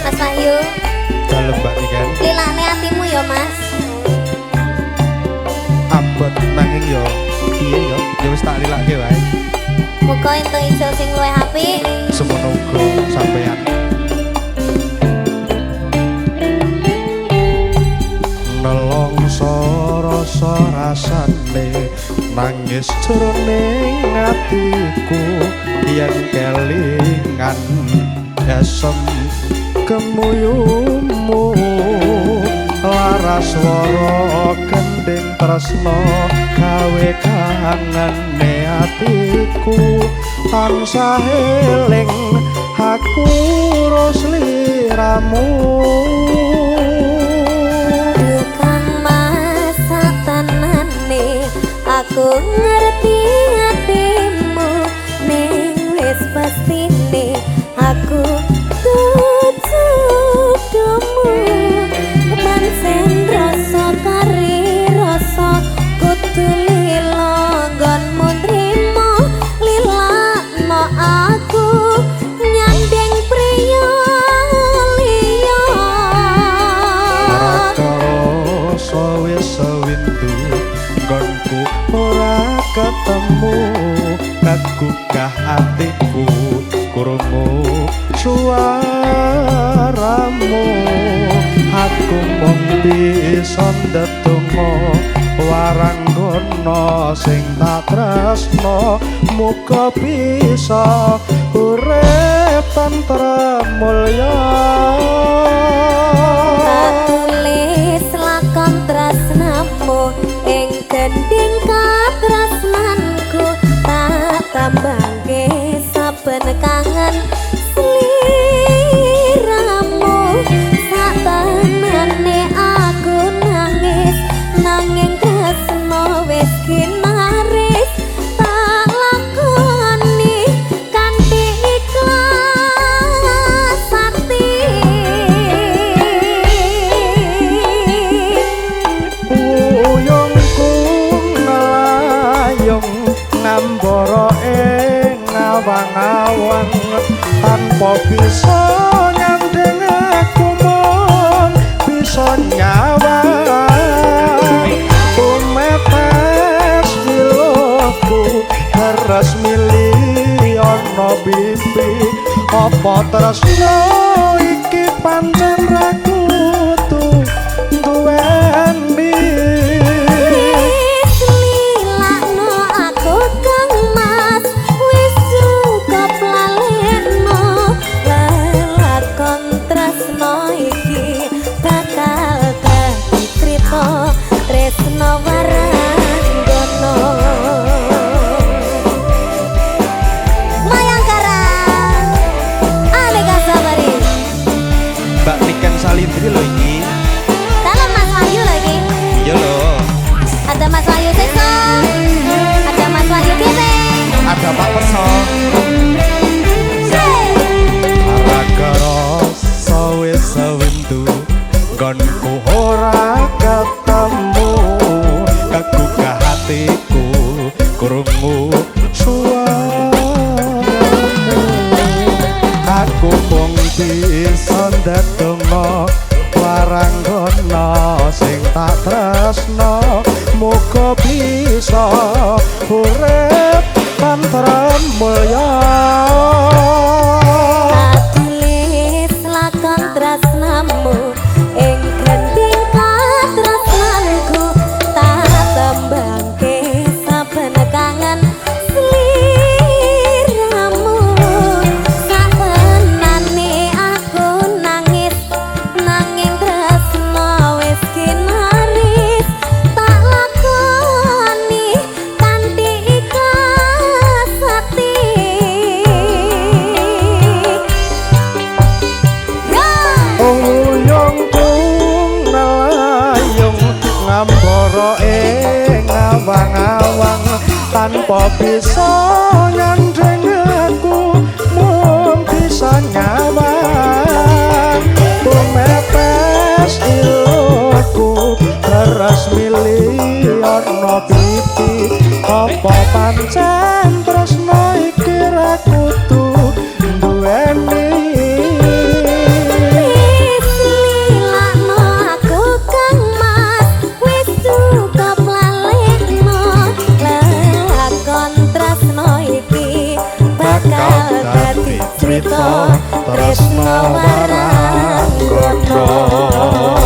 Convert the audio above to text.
Mas Wahyu dalem Mbak Niken lilane atimu ya Mas abot nanging yo piye yo wis tak lilake wae muga entuk ijo sing luwih apik semono uga sampeyan nelongso rasa rasane nangis jroning atiku yen kelingan esem kemuyumu laras swara gending tresno gawe kangene atiku tansah eling aku sliramu Kang masa tanane aku ngerti hatimu ning wis pastine aku tujumu man sen rasa kari rasa kudu lila nggonmu nrimo lilakno aku nyandeng priya liya sewindu nggonku ora ketemu kagugah atiku krungu suaramu aku mung bisa ndedonga waranggono sing tak tresno muga bisa urip tentrem mulya tulis lakon tresnamu ing gending katresnanku tak tambangke saben kangen sliramu satemene aku nangis nanging tresno wis kinaris tak lakoni kanthi ikhlas ati uyungku nglayung ngambara ing awang-awang tanpa bisa nyandeng aku mon bisa nyawang umetes miloku harus milih ana bibi apa tresno iki pancen ra kudu duweni wis lilakno aku Kang Mas wis cukup lalekno lakon tresno iki bakal dadi crita tresno waranggono Mayangkara Aneka Sabari Mbak Niken Salindri loh ini dalam Mas Wahyu lagi iya loh ada Mas Wahyu Seso ada Mas Wahyu Gete ada Pak Perso Aragara sawis sawindu nggonku ora ketemu kagugah hatiku krungu suaramu aku mung bisa ndedonga waranggono sing tak tresno muga bisa urip tentrem mulya tulis lakon tresnamu ing gending katresnanku tak tembangke saben kangen sliramu sabenane aku nangis nanging tresno wis kinaris tak lakoni kanthi ikhlas ati uyungku nelayung ngambara ing awang-awang tanpa bisa nyandeng aku mung bisa nyawang tumepes ilku terus milih ana pipi apa pancen tresno iki ra kudu bakal dadi crita tresno marang kono.